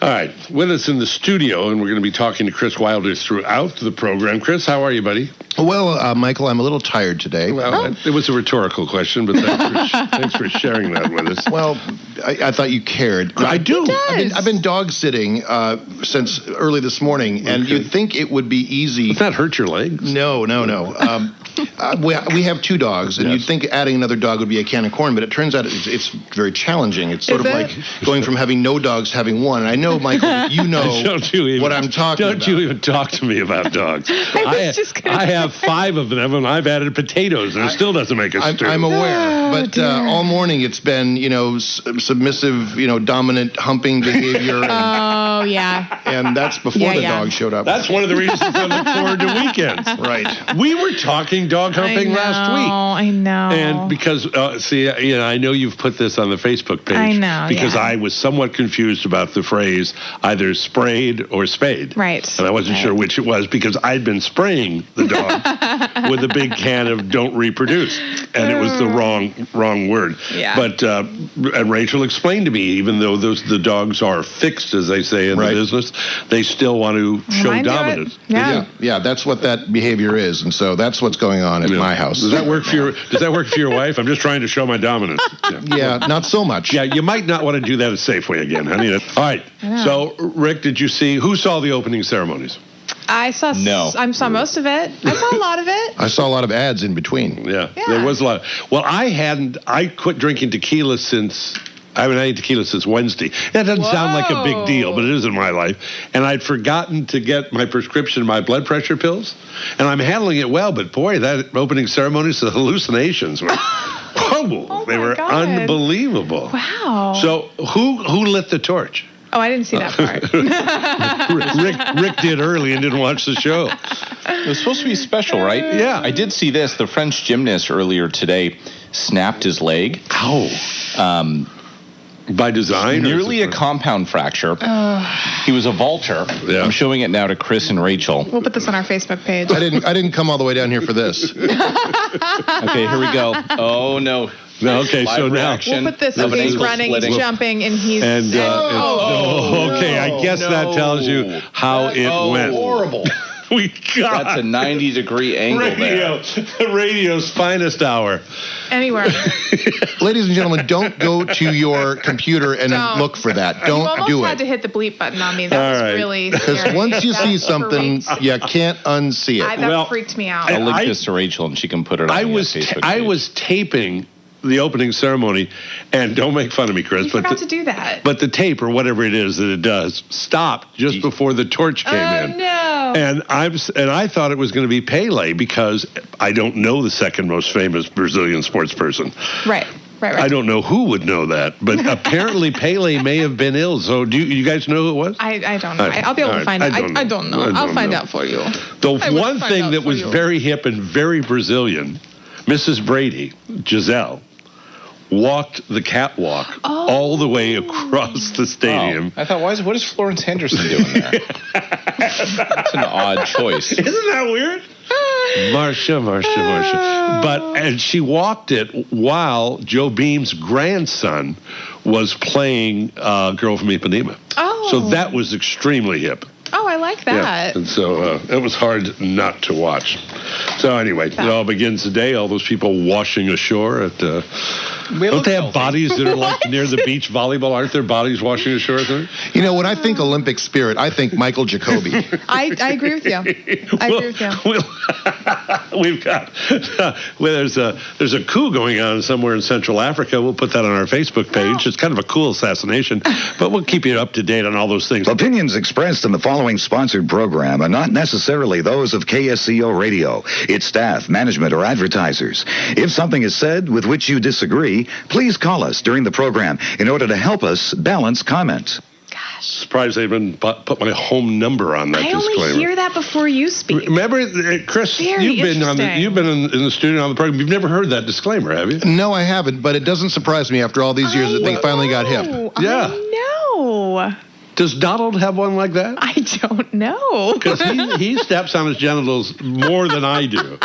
All right, with us in the studio, and we're going to be talking to Chris Wilder throughout the program. Chris, how are you, buddy? Well, Michael, I'm a little tired today. Well, it was a rhetorical question, but thanks for sharing that with us. Well, I thought you cared. I do. I've been dog sitting since early this morning, and you'd think it would be easy. Does that hurt your legs? No. We have 2 dogs, and Yes. you'd think adding another dog would be a can of corn, but it turns out it's very challenging. It's sort of like going from having no dogs to having one. And I know, Michael, you know what I'm talking about. Don't you even talk to me about dogs. I have 5 of them, and I've added potatoes, and it still doesn't make a stew. I'm aware, but all morning it's been, submissive, dominant humping behavior. And that's before the dog showed up. That's one of the reasons I look forward to weekends. Right. We were talking dog humping last week. I know. And because, I know you've put this on the Facebook page. I know, Because I was somewhat confused about the phrase either sprayed or spayed. Right. And I wasn't sure which it was because I'd been spraying the dog with a big can of don't reproduce. And it was the wrong word. Yeah. But and Rachel explained to me, even though the dogs are fixed, as they say in the business, they still want to show dominance. Yeah, that's what that behavior is, and so that's what's going on at my house. Does that work for your wife? I'm just trying to show my dominance. Yeah, not so much. Yeah, you might not want to do that at Safeway again, honey. All right. So, Rick, who saw the opening ceremonies? I saw most of it. I saw a lot of it. I saw a lot of ads in between. Yeah. There was a lot. Well, I quit drinking tequila since... I haven't had tequila since Wednesday. That doesn't sound like a big deal, but it is in my life. And I'd forgotten to get my prescription, my blood pressure pills. And I'm handling it well, but boy, that opening ceremony, the hallucinations were horrible. They were unbelievable. Wow. So who lit the torch? Oh, I didn't see that part. Rick did early and didn't watch the show. It was supposed to be special, right? Yeah. I did see this. The French gymnast earlier today snapped his leg. Ow. By design? Nearly a compound fracture. He was a vaulter. Yeah. I'm showing it now to Chris and Rachel. We'll put this on our Facebook page. I didn't come all the way down here for this. Okay, here we go. Oh, no. No, okay, so now... We'll put this up. He's running, he's jumping, and he's... Okay, I guess that tells you how it went. Horrible. That's a 90-degree angle there. The radio's finest hour. Anywhere. Ladies and gentlemen, don't go to your computer and look for that. Don't do You almost it. had to hit the bleep button on me. That was really Because scary. once you see something, you can't unsee it. That freaked me out. I'll link this to Rachel, and she can put it on Facebook page. I was taping the opening ceremony, and don't make fun of me, Chris. You forgot to do that. But the tape, or whatever it is that it does, stopped just before the torch came in. Oh, no. And I thought it was going to be Pele because I don't know the second most famous Brazilian sports person. Right. I don't know who would know that, but apparently Pele may have been ill. So do you guys know who it was? I don't know. I'll be able to find out. I don't know. I'll find out for you. The one thing that was very hip and very Brazilian, Mrs. Brady, Giselle, walked the catwalk all the way across the stadium. I thought, what is Florence Henderson doing there? That's an odd choice. Isn't that weird? Marcia. And she walked it while Joe Beam's grandson was playing Girl from Ipanema. Oh. So that was extremely hip. Oh, I like that. Yeah. And so it was hard not to watch. So anyway, it all begins today. All those people washing ashore at... don't they have bodies that are like near the beach volleyball? Aren't there bodies washing ashore there? You know, when I think Olympic spirit, I think Michael Jacoby. I agree with you. I agree with you. We've got... there's a coup going on somewhere in Central Africa. We'll put that on our Facebook page. It's kind of a cool assassination, but we'll keep you up to date on all those things. Opinions expressed in the following sponsored program are not necessarily those of KSCO Radio, its staff, management, or advertisers. If something is said with which you disagree, please call us during the program in order to help us balance comment. Surprised they even put my home number on that disclaimer. I only hear that before you speak. Remember, Chris, you've been in the studio on the program. You've never heard that disclaimer, have you? No, I haven't, but it doesn't surprise me after all these years that they finally got hip. Yeah. I know. Does Donald have one like that? I don't know. Because he steps on his genitals more than I do.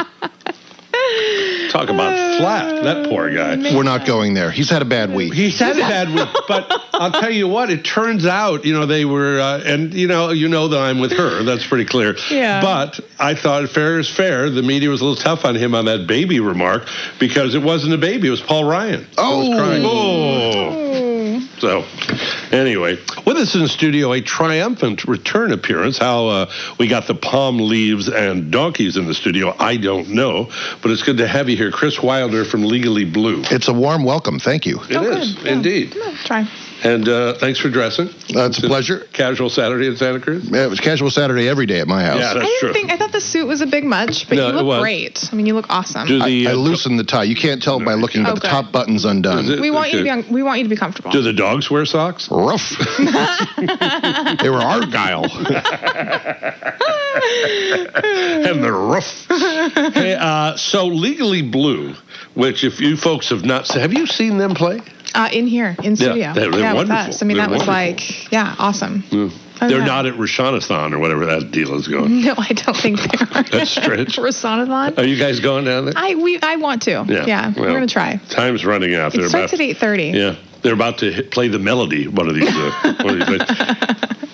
Talk about flat, that poor guy. We're not going there. He's had a bad week. He's had a bad week, but I'll tell you what, it turns out, they were, and you know that I'm with her, that's pretty clear. Yeah. But I thought fair is fair. The media was a little tough on him on that baby remark because it wasn't a baby, it was Paul Ryan. Oh. Crying. So, anyway, with us in the studio, a triumphant return appearance. How we got the palm leaves and donkeys in the studio, I don't know. But it's good to have you here. Chris Wilder from Legally Blue. It's a warm welcome. Thank you. It is, indeed. Come on, try. And thanks for dressing. It's a pleasure. Casual Saturday in Santa Cruz? Yeah, it was casual Saturday every day at my house. Yeah, that's true. I thought the suit was a big much, but you look great. I mean, you look awesome. I loosened the tie. You can't tell by looking, but the top button's undone. We want you to be comfortable. Do the dogs wear socks? Rough. They were Argyle. And they're rough. Hey, so Legally Blue, which if you folks have not seen, have you seen them play? In here, in studio. Yeah, they're wonderful. With us. I mean, that was awesome. Yeah. They're not at Rashanathon or whatever that deal is going. No, I don't think they are. That's strange. Rashanathon? Are you guys going down there? I want to. Yeah, we're going to try. Time's running out. It starts at 8:30. Yeah, they're about to play the melody one of these days.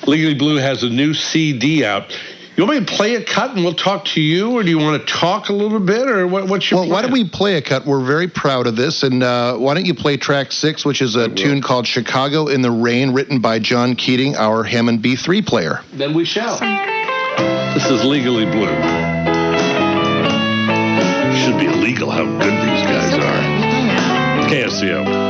Legally Blue has a new CD out. You want me to play a cut and we'll talk to you, or do you want to talk a little bit, or what's your plan? Why don't we play a cut? We're very proud of this, and why don't you play track 6, which is a tune called Chicago in the Rain, written by John Keating, our Hammond B3 player. Then we shall. This is Legally Blue. Should be illegal how good these guys are. KSCO.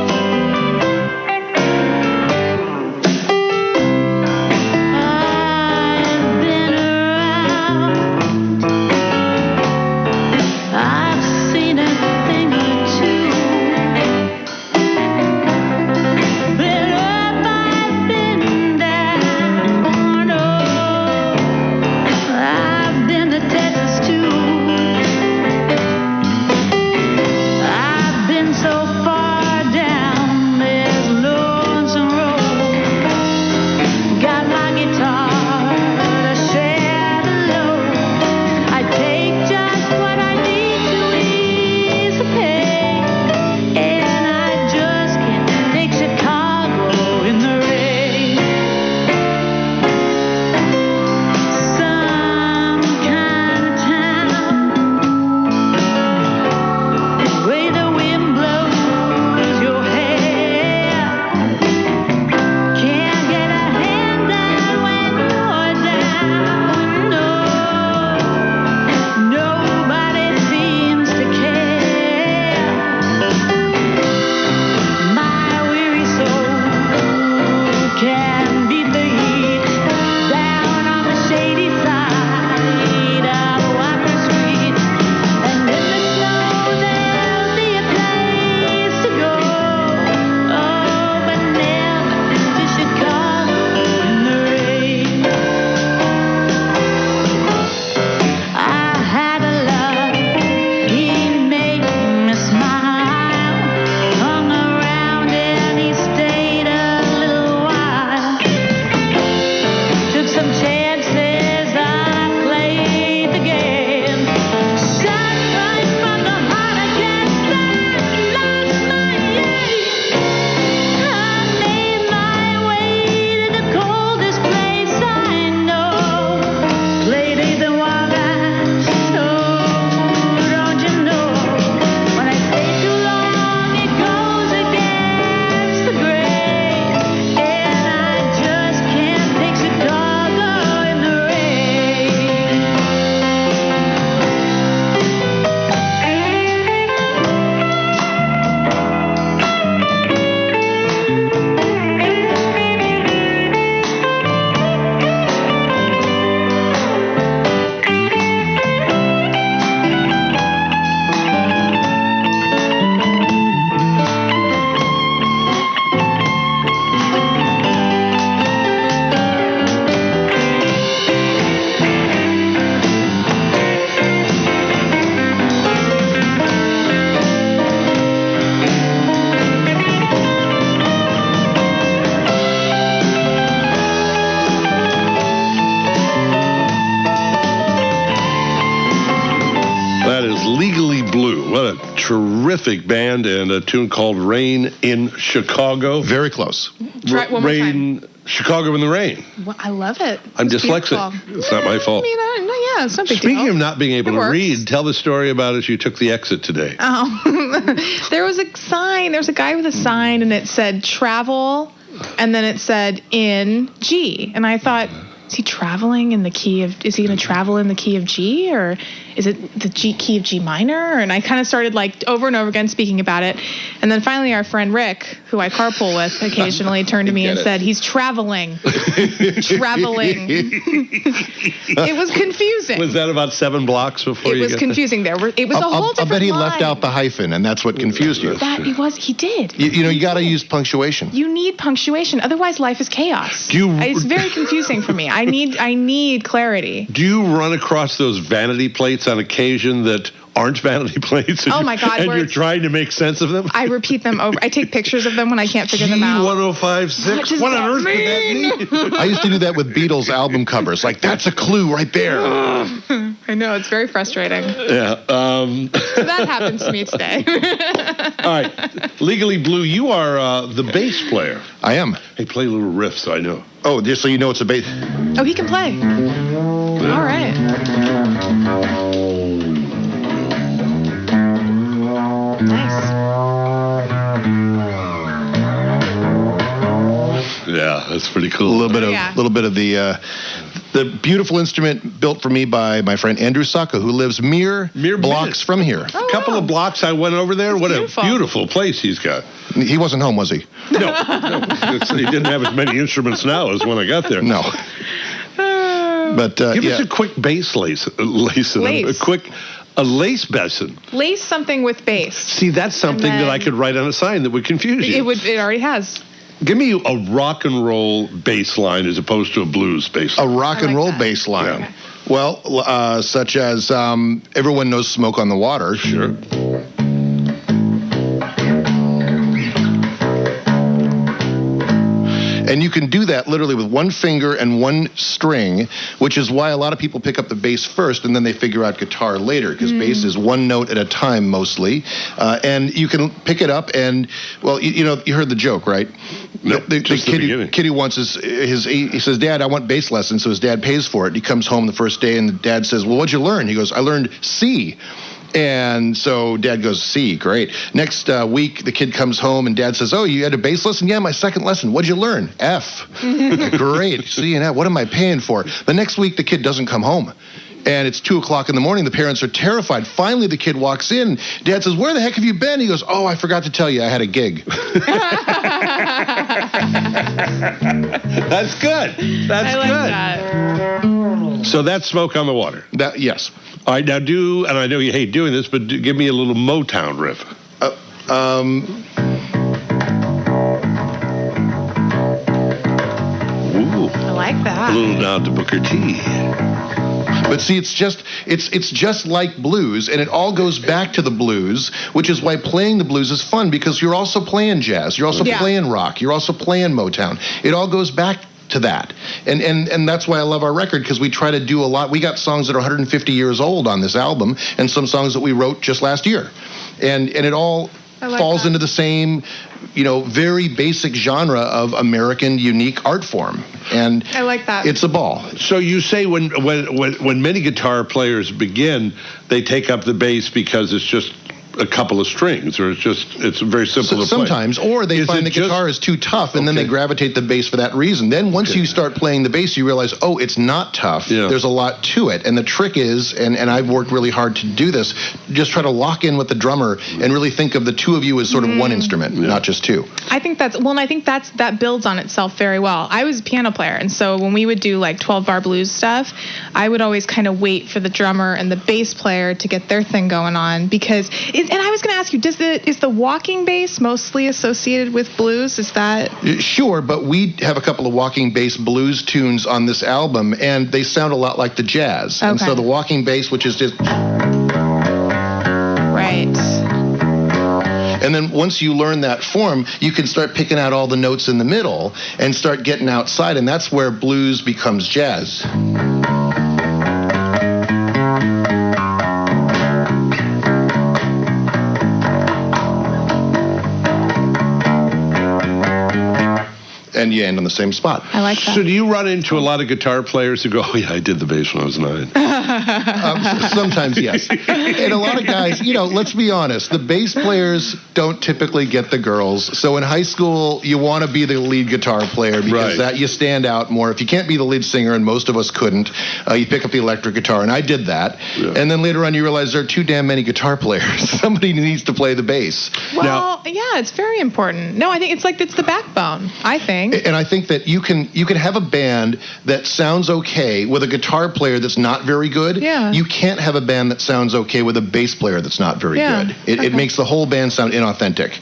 I've been so far down. terrific band and a tune called Rain in Chicago. Very close. Try it one more time. Chicago in the Rain. Well, I love it. I'm dyslexic. Beautiful. It's not my fault. Yeah, it's not big Speaking deal. of not being able It to works. read, tell the story about as you took the exit today. Oh, there was a sign. There was a guy with a sign, and it said travel, and then it said in G. And I thought, is he traveling in the key of? Is he going to travel in the key of G, or is it the key of G minor? And I kind of started like over and over again speaking about it, and then finally our friend Rick, who I carpool with occasionally, turned to me and said, "He's traveling, traveling." It was confusing. Was that about 7 blocks before It you was got confusing. It was a whole I'll different bet he line. left out the hyphen, and that's what confused you. He did. You got to use punctuation. You need punctuation, otherwise life is chaos. It's very confusing for me. I need clarity. Do you run across those vanity plates on occasion that aren't vanity plates? Oh my God! And you're trying to make sense of them? I repeat them over. I take pictures of them when I can't figure them out. G1056. What on earth could that mean? I used to do that with Beatles album covers. Like, that's a clue right there. I know, it's very frustrating. Yeah. So that happens to me today. All right. Legally Blue, you are the bass player. I am. Hey, play a little riff so I know. Oh, just so you know it's a bass. Oh, he can play. All right. Nice. Yeah, that's pretty cool. A little bit of the beautiful instrument built for me by my friend Andrew Sacco, who lives mere blocks minutes from here. Oh, a couple of blocks I went over there. What beautiful. a beautiful place he's got. He wasn't home, was he? No. He didn't have as many instruments now as when I got there. No. But Give us a quick bass lace. A lace basin. Lace something with bass. See, that's something that I could write on a sign that would confuse you. It already has. Give me a rock and roll bass line as opposed to a blues bass line. A rock and roll bass line. Yeah. Well, such as everyone knows Smoke on the Water. Sure. And you can do that literally with one finger and one string, which is why a lot of people pick up the bass first and then they figure out guitar later, because bass is one note at a time mostly. And you can pick it up and, well, you heard the joke, right? No, the kid wants he says, "Dad, I want bass lessons." So his dad pays for it. He comes home the first day and the dad says, "Well, what'd you learn?" He goes, "I learned C." And so Dad goes, "C, great." Next week, the kid comes home and Dad says, "Oh, you had a bass lesson?" "Yeah, my second lesson." "What'd you learn?" "F." "Great, C and F. What am I paying for?" The next week, the kid doesn't come home. And it's 2:00 in the morning. The parents are terrified. Finally, the kid walks in. Dad says, "Where the heck have you been?" He goes, "Oh, I forgot to tell you. I had a gig." That's good. That's I like good. that. So that's Smoke on the Water. Yes. All right, now and I know you hate doing this, but give me a little Motown riff. Ooh. I like that. A little nod to Booker T. But see, it's just like blues, and it all goes back to the blues, which is why playing the blues is fun, because you're also playing jazz, you're also playing rock, you're also playing Motown. It all goes back to that. And that's why I love our record, because we try to do a lot. We got songs that are 150 years old on this album, and some songs that we wrote just last year. And it all falls into the same, very basic genre of American unique art form. And I like that. It's a ball. So you say when many guitar players begin, they take up the bass because it's just a couple of strings, or it's very simple to play. Sometimes, or they find the guitar is too tough, and then they gravitate the bass for that reason. Then once you start playing the bass, you realize, oh, it's not tough. Yeah. There's a lot to it. And the trick is, and I've worked really hard to do this, just try to lock in with the drummer and really think of the two of you as sort of one instrument, not just two. I think that builds on itself very well. I was a piano player, and so when we would do like 12-bar blues stuff, I would always kind of wait for the drummer and the bass player to get their thing going on, because and I was going to ask you, is the walking bass mostly associated with blues? Is that? Sure, but we have a couple of walking bass blues tunes on this album, and they sound a lot like the jazz. Okay. And so the walking bass, which is just... Right. And then once you learn that form, you can start picking out all the notes in the middle and start getting outside, and that's where blues becomes jazz. and you end on the same spot. I like that. So do you run into a lot of guitar players who go, oh, yeah, I did the bass when I was 9? Sometimes, yes. And a lot of guys, let's be honest, the bass players don't typically get the girls. So in high school, you want to be the lead guitar player because that you stand out more. If you can't be the lead singer, and most of us couldn't, you pick up the electric guitar, and I did that. Yeah. And then later on, you realize there are too damn many guitar players. Somebody needs to play the bass. Well, yeah, it's very important. No, I think it's the backbone, I think. And I think that you can have a band that sounds okay with a guitar player that's not very good. Yeah. You can't have a band that sounds okay with a bass player that's not very good. It makes the whole band sound inauthentic.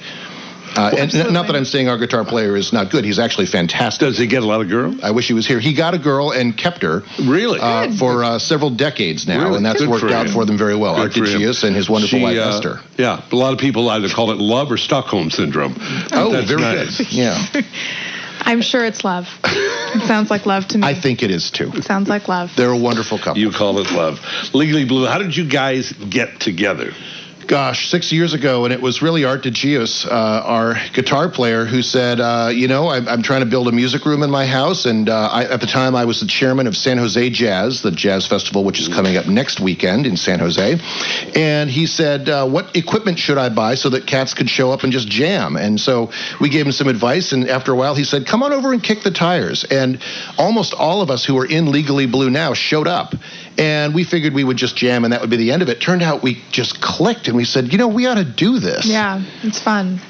And not that I'm saying our guitar player is not good. He's actually fantastic. Does he get a lot of girls? I wish he was here. He got a girl and kept her. Really? For several decades now, really? And that's worked out for them very well. Artigius and his wonderful wife, Esther. Yeah, a lot of people either call it love or Stockholm Syndrome. Oh, that's very nice. good. Yeah. I'm sure it's love. It sounds like love to me. I think it is, too. It sounds like love. They're a wonderful couple. You call it love. Legally Blue, how did you guys get together? Gosh, 6 years ago, and it was really Art DeGius, our guitar player, who said, I'm trying to build a music room in my house, and at the time I was the chairman of San Jose Jazz, the jazz festival, which is coming up next weekend in San Jose, and he said, what equipment should I buy so that cats could show up and just jam? And so we gave him some advice, and after a while he said, come on over and kick the tires, and almost all of us who are in Legally Blue now showed up. And we figured we would just jam and that would be the end of it. Turned out we just clicked and we said, we ought to do this. Yeah, it's fun.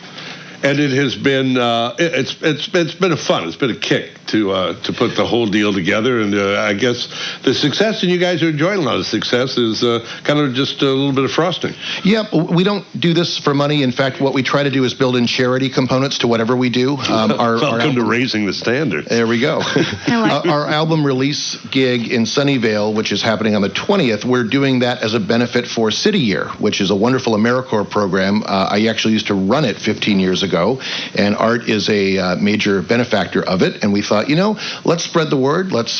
And it has been it's been a fun. It's been a kick to put the whole deal together. And I guess the success, and you guys are enjoying a lot of success, is kind of just a little bit of frosting. Yeah, we don't do this for money. In fact, what we try to do is build in charity components to whatever we do. Welcome to raising the standard. There we go. Our album release gig in Sunnyvale, which is happening on the 20th, we're doing that as a benefit for City Year, which is a wonderful AmeriCorps program. I actually used to run it 15 years ago, and Art is a major benefactor of it. And we thought, let's spread the word. Let's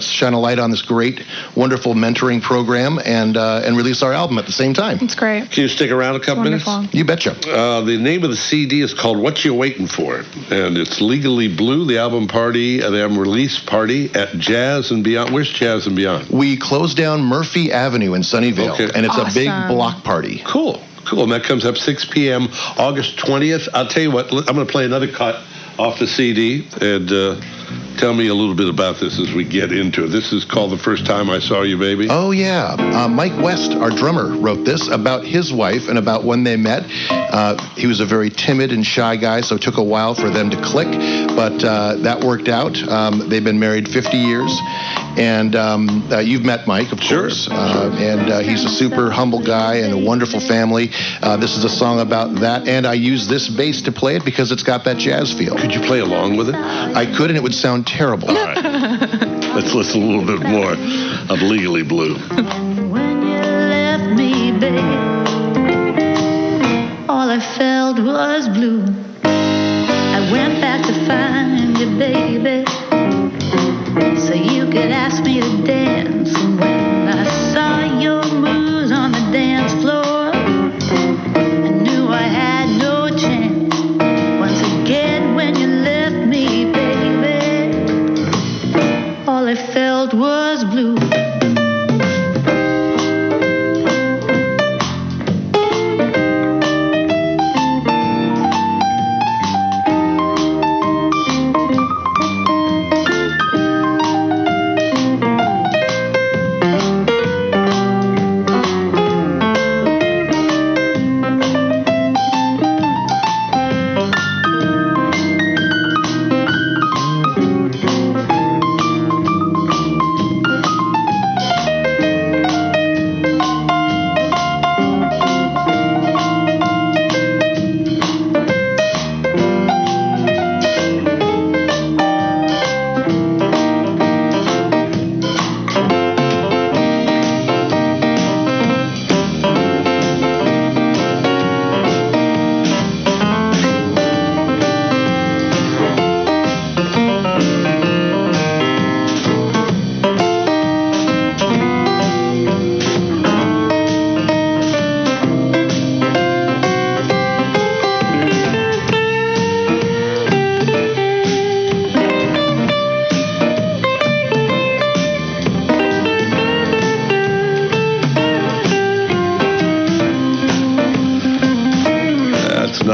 shine a light on this great, wonderful mentoring program and release our album at the same time. It's great. Can you stick around a couple minutes? You betcha. The name of the CD is called What You Waiting For? And it's Legally Blue, the album party, the album release party at Jazz and Beyond. Where's Jazz and Beyond? We closed down Murphy Avenue in Sunnyvale, and it's a big block party. Cool. And that comes up 6 p.m. August 20th. I'll tell you what, I'm going to play another cut off the CD and tell me a little bit about this as we get into it. This is called The First Time I Saw You, Baby. Oh, yeah. Mike West, our drummer, wrote this about his wife and about when they met. He was a very timid and shy guy, so it took a while for them to click, but that worked out. They've been married 50 years, and you've met Mike, of course. And he's a super humble guy and a wonderful family. This is a song about that, and I use this bass to play it because it's got that jazz feel. Could you play along with it? I could, and it would sound terrible. All right. Let's listen a little bit more of Legally Blue. When you left me, babe, all I felt was blue. I went back to find you, baby, so you could ask me to dance. And when I saw your moves on the dance floor, I knew I had no chance. Once again, when you left me, baby, all I felt was blue.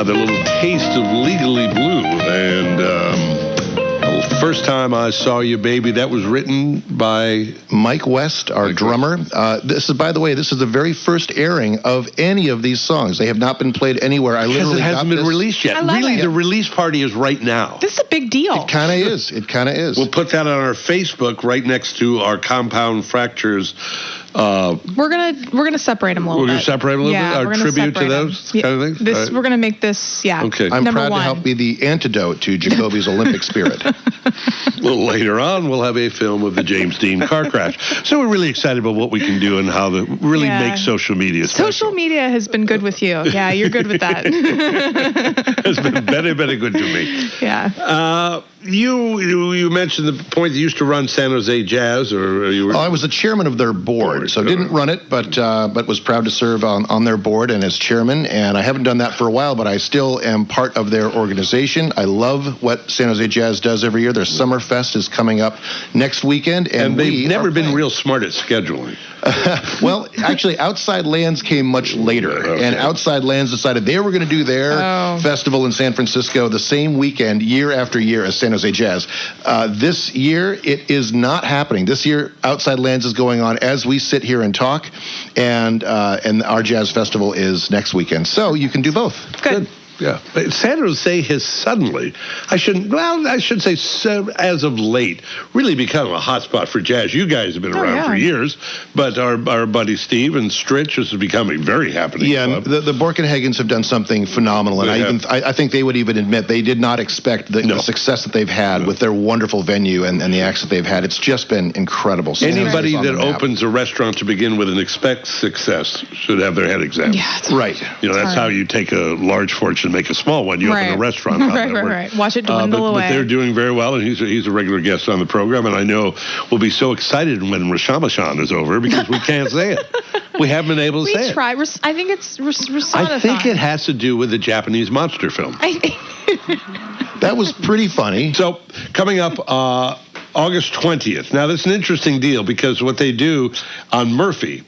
the little taste of Legally Blue. And first time I saw you, baby, that was written by Mike West, our drummer. This is, by the way, this is the very first airing of any of these songs. They have not been played anywhere. I because literally it hasn't got been this. released yet. I love Really, it. the release party is right now. This is a big deal. It kind of is. It kind of is. We'll put that on our Facebook right next to our Compound Fractures. We're gonna separate them a little We're bit. going to separate a little Yeah, bit? we're Our gonna tribute to separate 'em. those kind of things? This All right. we're gonna make this. Yeah. Okay. I'm number proud one. to help be the antidote to Jacoby's Olympic spirit. A little later on, we'll have a film of the James Dean car crash. So we're really excited about what we can do and how to really Yeah. make social media special. Social media has been good with you. Yeah, you're good with that. has been very, very good to me. Yeah. You mentioned the point that you used to run San Jose Jazz, or you were... I was the chairman of their board, so didn't run it, but was proud to serve on their board and as chairman. And I haven't done that for a while, but I still am part of their organization. I love what San Jose Jazz does every year. Their Summerfest is coming up next weekend, and they've we never are been playing. real smart at scheduling. Well, actually, Outside Lands came much later, Okay. and Outside Lands decided they were going to do their festival in San Francisco the same weekend, year after year, as San Jose Jazz. This year, it is not happening. This year, Outside Lands is going on as we sit here and talk, and our jazz festival is next weekend. So you can do both. Good. Yeah, but San Jose has suddenly, I should say as of late, really become a hotspot for jazz. You guys have been around for years, but our buddy Steve and Stritch is becoming very happening. Yeah, club. the Borkenhagens have done something phenomenal, and I think they would even admit they did not expect the success that they've had with their wonderful venue and the acts that they've had. It's just been incredible. Anybody on the that map. opens a restaurant to begin with and expects success should have their head examined. Yeah. It's Right. You know, that's how you take a large fortune, make a small one. You open a restaurant. Right. Watch it dwindle away. But they're doing very well, and he's a regular guest on the program, and I know we'll be so excited when Rashamashan is over because we can't say it. We haven't been able to say it. try. I think it's I think it has to do with the Japanese monster film. That was pretty funny. So coming up August 20th. Now, that's an interesting deal because what they do on Murphy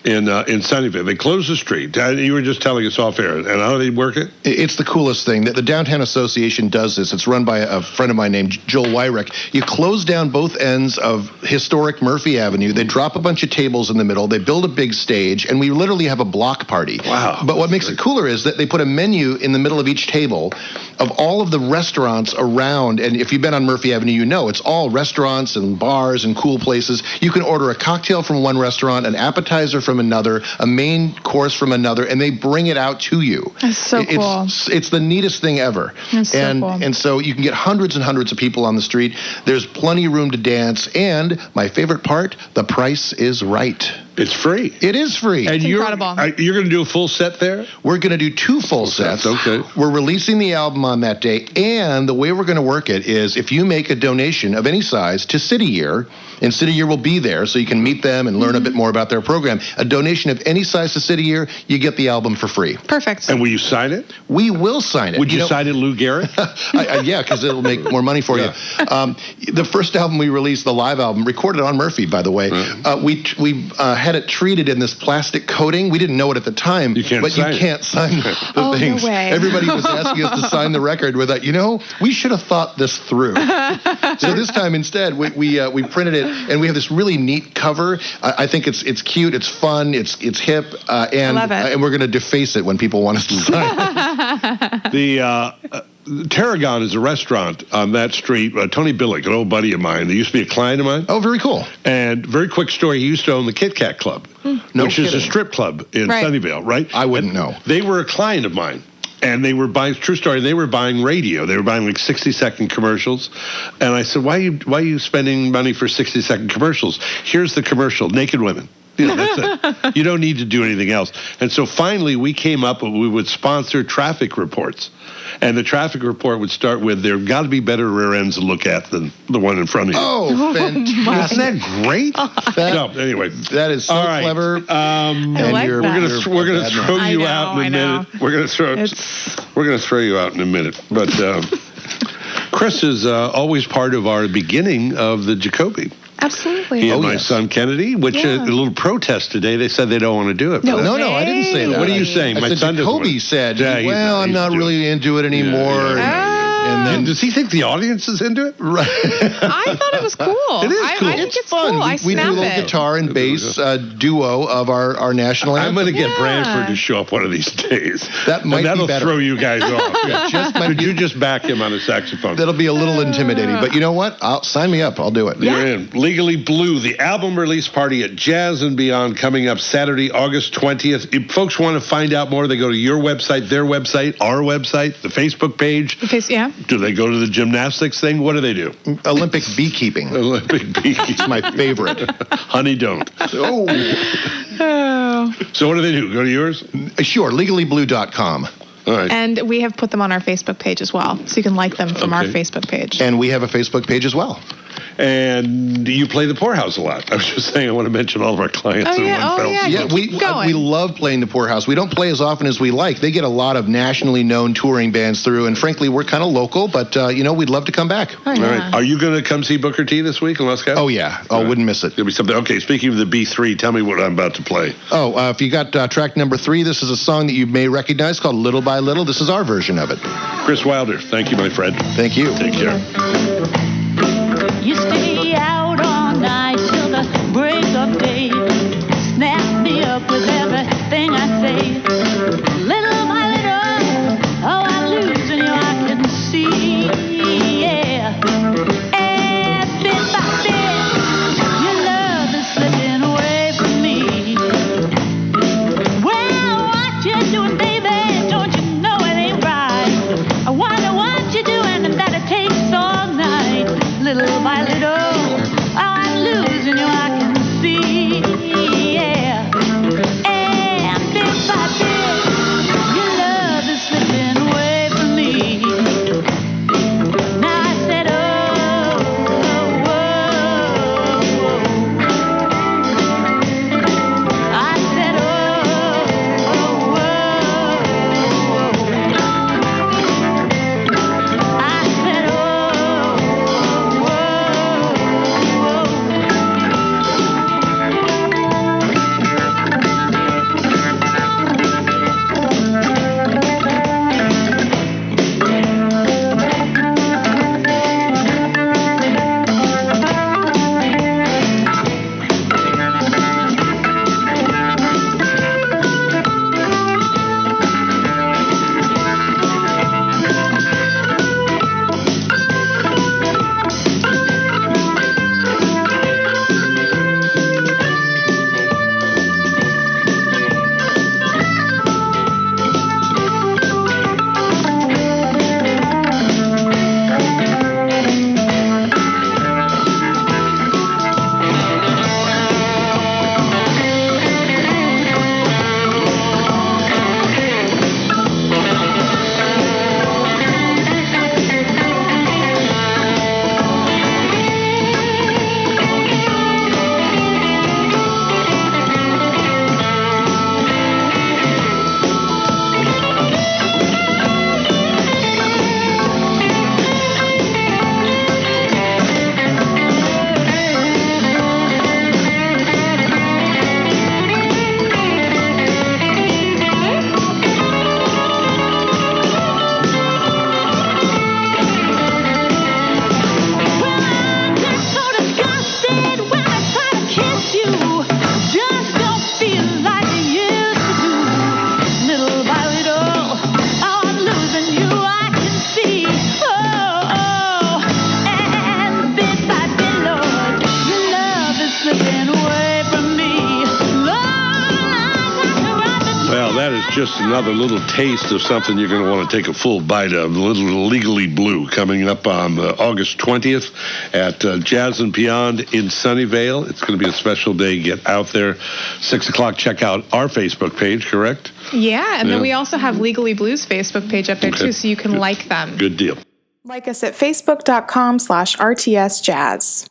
in Sunnyvale, they close the street. You were just telling us off air, and how do they work it? It's the coolest thing. The Downtown Association does this. It's run by a friend of mine named Joel Wyrick. You close down both ends of historic Murphy Avenue. They drop a bunch of tables in the middle. They build a big stage, and we literally have a block party. Wow. But what makes it cooler is that they put a menu in the middle of each table of all of the restaurants around. And if you've been on Murphy Avenue, you know it's all restaurants and bars and cool places. You can order a cocktail from one restaurant, an appetizer from another, a main course from another, and they bring it out to you. That's so cool. It's the neatest thing ever. That's so cool. And so you can get hundreds and hundreds of people on the street. There's plenty of room to dance, and my favorite part, the price is right. It's free. It is free. And incredible. You're going to do a full set there? We're going to do 2 full sets. Okay. We're releasing the album on that day, and the way we're going to work it is if you make a donation of any size to City Year, and City Year will be there so you can meet them and learn a bit more about their program. A donation of any size to City Year, you get the album for free. Perfect. And will you sign it? We will sign it. Would you sign it, Lou Gehrig? Yeah, because it'll make more money for you. The first album we released, the live album, recorded on Murphy, by the way, we had it treated in this plastic coating. We didn't know it at the time, You can't but sign you it. can't sign the Oh, no things. way. Everybody was asking us to sign the record with that. We should have thought this through. So this time instead, we printed it, and we have this really neat cover. I think it's cute, it's fun, it's hip, and love it. and we're going to deface it when people want us to sign it. The Tarragon is a restaurant on that street. Tony Billick, an old buddy of mine, that used to be a client of mine. Oh, very cool. And very quick story, he used to own the Kit Kat Club, No which is a kidding. strip club in Right. Sunnyvale, right? I wouldn't know. They were a client of mine. And they were buying, true story, they were buying radio. They were buying like 60-second commercials. And I said, why are you spending money for 60-second commercials? Here's the commercial, naked women. That's it. You don't need to do anything else. And so finally we came up and we would sponsor traffic reports. And the traffic report would start with, there got to be better rear ends to look at than the one in front of you. Oh, fantastic. Isn't that great? No, anyway. That is so All right. clever. I like you're- that. We're gonna throw I you know, out in I a know. minute. We're gonna throw you out in a minute. But Chris is always part of our beginning of the Jacoby. Absolutely. He and Oh, my yes. son Kennedy, which Yeah. a little protest today. They said they don't want to do it. No. for that. No, I didn't say that. What are you saying? I My said son doesn't Jacoby want- said, Yeah, he's well, I'm not doing really into it anymore. Yeah. And then Does he think the audience is into it? Right. I thought it was cool. It is cool. I think It's it's fun. cool. I We do a snap little it. guitar and bass duo of our national anthem. I'm going to get Yeah. Branford to show up one of these days. That might and be that'll better. throw you guys off. just might Could be- you just back him on a saxophone? That'll be a little intimidating, but you know what? I'll sign me up. I'll do it. You're in. Legally Blue, the album release party at Jazz and Beyond coming up Saturday, August 20th. If folks want to find out more, they go to your website, their website, our website, the Facebook page. Okay, yeah. Do they go to the gymnastics thing? What do they do? Olympic beekeeping. Olympic beaky. It's my favorite. Honey, don't. Oh, Oh. So what do they do? Go to yours? sure. Legallyblue.com. All right. And we have put them on our Facebook page as well, so you can like them from our Okay. Facebook page. And we have a Facebook page as well. And you play the Poorhouse a lot. I was just saying I want to mention all of our clients Oh, in yeah. one Oh, fell yeah. swoop. Yeah, Keep going. we love playing the Poorhouse. We don't play as often as we like. They get a lot of nationally known touring bands through, and frankly, we're kind of local, but we'd love to come back. Oh, All yeah. right. Are you going to come see Booker T this week in Moscow? Oh yeah, wouldn't miss it. There'll be something. Okay, speaking of the B3, tell me what I'm about to play. If you got track number 3, this is a song that you may recognize called Little by Little. This is our version of it. Chris Wilder, thank you, my friend. Thank you. Take care. You stay out all night till the break of day. Snap me up with everything I say. Little by little, oh, I'm losing you, I can see. Yeah. And bit by bit, your love is slipping away from me. Well, what you doing, baby? Don't you know it ain't right? I wonder what you're doing, and that it takes all night. Little by little, oh, I'm losing you, I can see, yeah. And bit by bit, your love is slipping away from me. Now I said, oh, oh, oh, oh. I said, oh, oh, oh, oh. I said, oh, That is just another little taste of something you're going to want to take a full bite of. A little Legally Blue coming up on August 20th at Jazz and Beyond in Sunnyvale. It's going to be a special day. Get out there. 6 o'clock, check out our Facebook page, correct? Yeah, and Yeah. then we also have Legally Blues Facebook page up there Okay. too, so you can Good. like them. Good deal. Like us at facebook.com/RTSJazz.